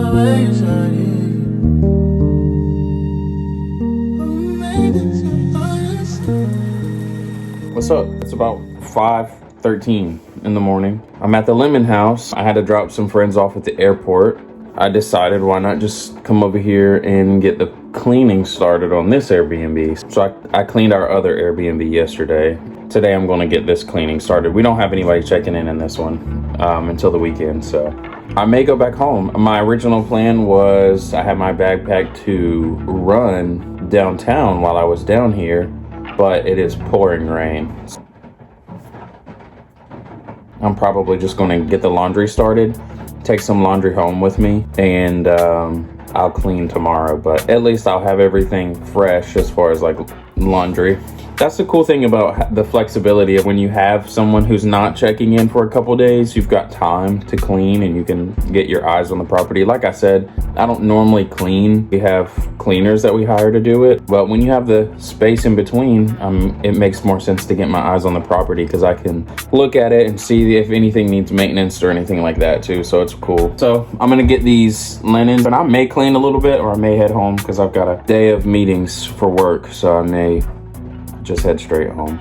What's up? It's about 5:13 in the morning. I'm at the Lemon House. I had to drop some friends off at the airport. I decided why not just come over here and get the cleaning started on this Airbnb. So I cleaned our other Airbnb yesterday. Today I'm going to get this cleaning started. We don't have anybody checking in this one until the weekend, so I may go back home. My original plan was I had my bag packed to run downtown while I was down here, but it is pouring rain. I'm probably just going to get the laundry started, take some laundry home with me, and I'll clean tomorrow, but at least I'll have everything fresh as far as like laundry. That's the cool thing about the flexibility of when you have someone who's not checking in for a couple days, you've got time to clean and you can get your eyes on the property. Like I said, I don't normally clean. We have cleaners that we hire to do it, but when you have the space in between, it makes more sense to get my eyes on the property because I can look at it and see if anything needs maintenance or anything like that too, so it's cool. So I'm gonna get these linens and I may clean a little bit or I may head home because I've got a day of meetings for work, so I may just head straight home.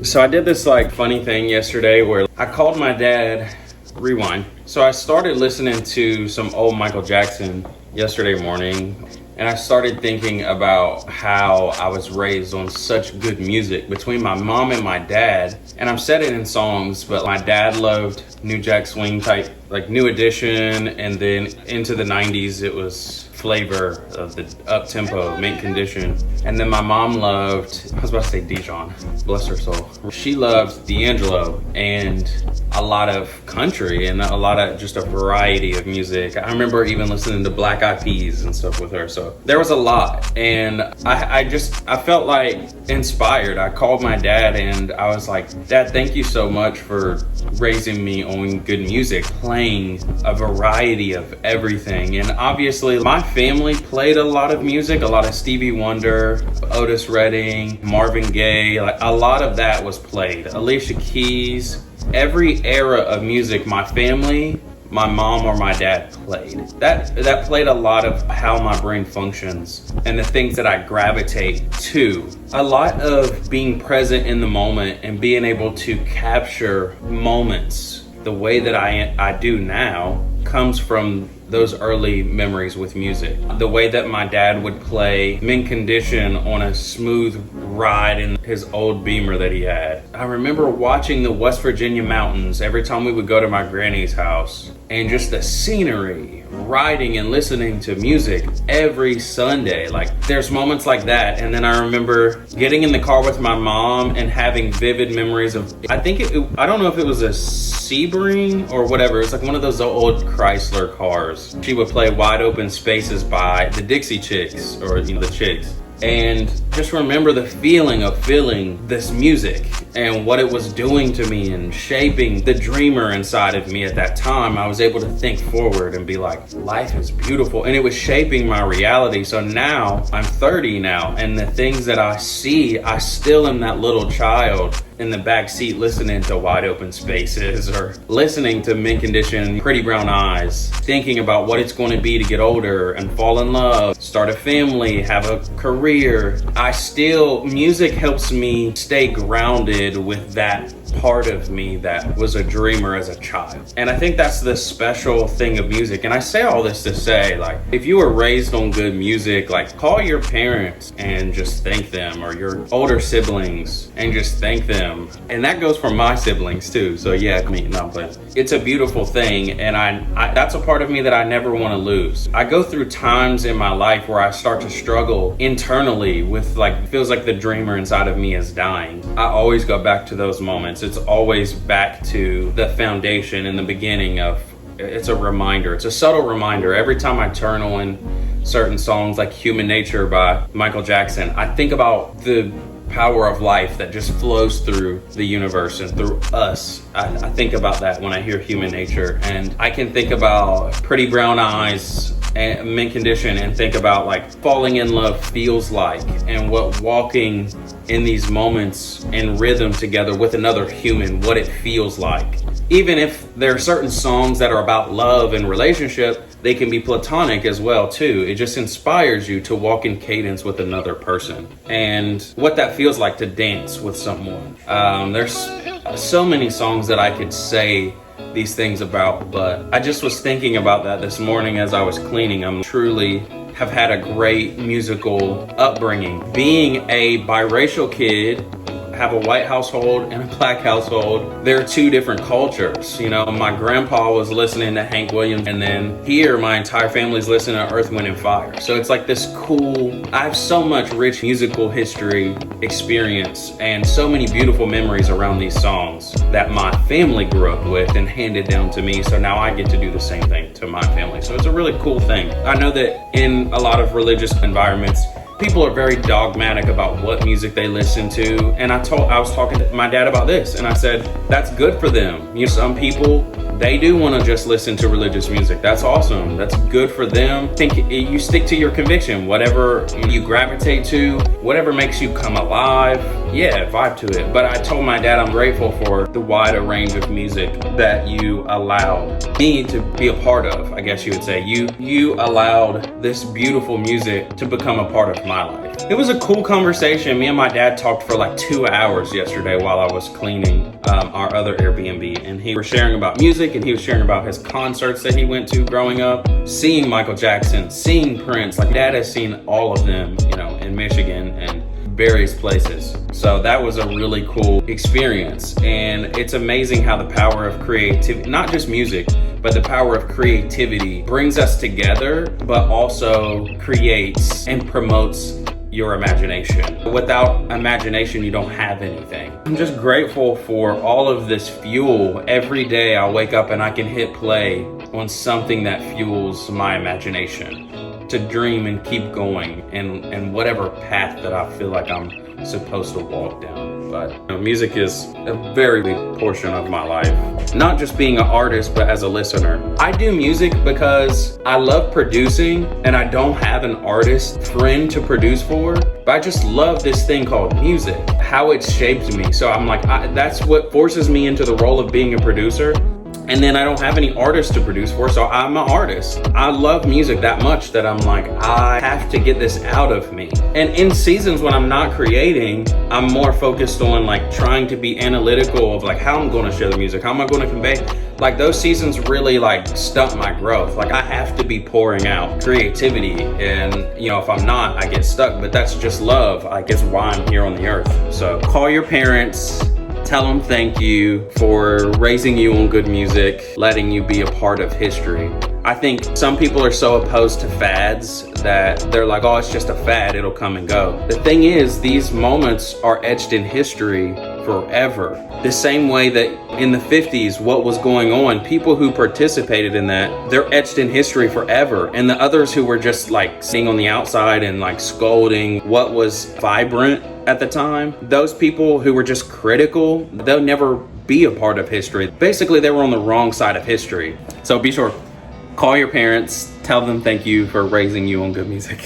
So I did this like funny thing yesterday where I called my dad, rewind. So I started listening to some old Michael Jackson yesterday morning, and I started thinking about how I was raised on such good music between my mom and my dad. And I've said it in songs, but my dad loved New Jack Swing type, like New Edition, and then into the 90s, it was Flavor of the up-tempo, Mint Condition. And then my mom loved, I was about to say Dijon, bless her soul. She loved D'Angelo and a lot of country and a lot of just a variety of music. I remember even listening to Black Eyed Peas and stuff with her. So there was a lot. And I felt like inspired. I called my dad and I was like, Dad, thank you so much for raising me on good music, playing a variety of everything. And obviously my family played a lot of music, a lot of Stevie Wonder, Otis Redding, Marvin Gaye, like a lot of that was played. Alicia Keys, every era of music, my family, my mom or my dad played. That played a lot of how my brain functions and the things that I gravitate to. A lot of being present in the moment and being able to capture moments the way that I do now comes from those early memories with music. The way that my dad would play Mint Condition on a smooth ride in his old Beamer that he had. I remember watching the West Virginia mountains every time we would go to my granny's house, and just the scenery, riding and listening to music every Sunday. Like there's moments like that. And then I remember getting in the car with my mom and having vivid memories of, I don't know if it was a Sebring or whatever. It's like one of those old Chrysler cars. She would play Wide Open Spaces by the Dixie Chicks, or the Chicks. And just remember the feeling of feeling this music and what it was doing to me and shaping the dreamer inside of me at that time. I was able to think forward and be like, life is beautiful. And it was shaping my reality. So now I'm 30 now, and the things that I see, I still am that little child in the back seat listening to Wide Open Spaces or listening to Mint Condition, Pretty Brown Eyes, thinking about what it's going to be to get older and fall in love, start a family, have a career. Music helps me stay grounded with that part of me that was a dreamer as a child. And I think that's the special thing of music. And I say all this to say, like, if you were raised on good music, like, call your parents and just thank them, or your older siblings and just thank them. And that goes for my siblings too. So yeah, but it's a beautiful thing. And I that's a part of me that I never want to lose. I go through times in my life where I start to struggle internally with, like, feels like the dreamer inside of me is dying. I always go back to those moments. It's always back to the foundation in the beginning of, it's a reminder. It's a subtle reminder. Every time I turn on certain songs like Human Nature by Michael Jackson, I think about the power of life that just flows through the universe and through us. I think about that when I hear Human Nature. And I can think about Pretty Brown Eyes and mint condition and think about like falling in love feels like, and what walking in these moments in rhythm together with another human, what it feels like. Even if there are certain songs that are about love and relationship, they can be platonic as well too. It just inspires you to walk in cadence with another person and what that feels like to dance with someone. There's so many songs that I could say these things about, but I just was thinking about that this morning as I was cleaning. I'm truly have had a great musical upbringing. Being a biracial kid, have a white household and a black household, there are two different cultures. You know, my grandpa was listening to Hank Williams, and then here my entire family's listening to Earth, Wind and Fire. So it's like this cool, I have so much rich musical history experience and so many beautiful memories around these songs that my family grew up with and handed down to me. So now I get to do the same thing to my family. So it's a really cool thing. I know that in a lot of religious environments, people are very dogmatic about what music they listen to. And I was talking to my dad about this, and I said, that's good for them. You know, some people, they do want to just listen to religious music. That's awesome. That's good for them. Think you stick to your conviction, whatever you gravitate to, whatever makes you come alive. Yeah, vibe to it. But I told my dad I'm grateful for the wider range of music that you allowed me to be a part of, I guess you would say. You allowed this beautiful music to become a part of my life. It was a cool conversation. Me and my dad talked for like 2 hours yesterday while I was cleaning our other Airbnb, and he was sharing about music, and he was sharing about his concerts that he went to growing up, seeing Michael Jackson, seeing Prince. Like, dad has seen all of them, you know, in Michigan and various places. So that was a really cool experience. And it's amazing how the power of creativity, not just music, but the power of creativity brings us together, but also creates and promotes your imagination. Without imagination, you don't have anything. I'm just grateful for all of this fuel. Every day I wake up and I can hit play on something that fuels my imagination to dream and keep going in whatever path that I feel like I'm supposed to walk down. But you know, music is a very big portion of my life. Not just being an artist, but as a listener. I do music because I love producing, and I don't have an artist friend to produce for, but I just love this thing called music, how it's shaped me. So I'm like, that's what forces me into the role of being a producer. And then I don't have any artists to produce for, so I'm an artist. I love music that much that I'm like, I have to get this out of me. And in seasons when I'm not creating, I'm more focused on like trying to be analytical of like how I'm gonna share the music, how am I gonna convey. Like those seasons really like stunt my growth. Like I have to be pouring out creativity, and you know, if I'm not, I get stuck, but that's just love. I guess why I'm here on the earth. So call your parents, tell them thank you for raising you on good music, letting you be a part of history. I think some people are so opposed to fads that they're like, oh, it's just a fad, it'll come and go. The thing is, these moments are etched in history forever. The same way that in the 50s, what was going on, people who participated in that, they're etched in history forever. And the others who were just like sitting on the outside and like scolding what was vibrant at the time, those people who were just critical, they'll never be a part of history. Basically, they were on the wrong side of history. So be sure, call your parents, tell them thank you for raising you on good music.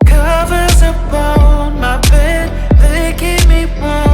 Covers upon my bed, they keep me warm.